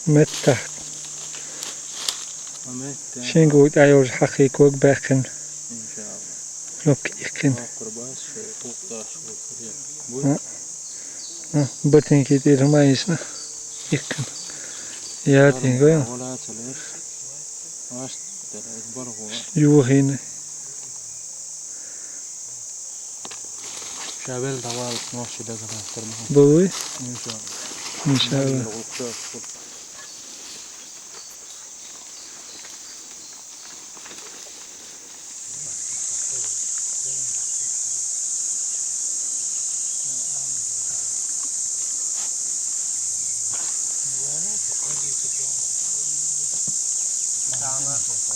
متى متى شنقول أيوز حقيقة بكن إن شاء الله لوك يكن قرباس أقطع شو بتن كتير ما يسنا يكن يا تيجي ولا تلاش واش تلاش برهو يوهين شابل دوال نوشي ده كمان ترمه بوي إن شاء الله إن شاء الله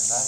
لا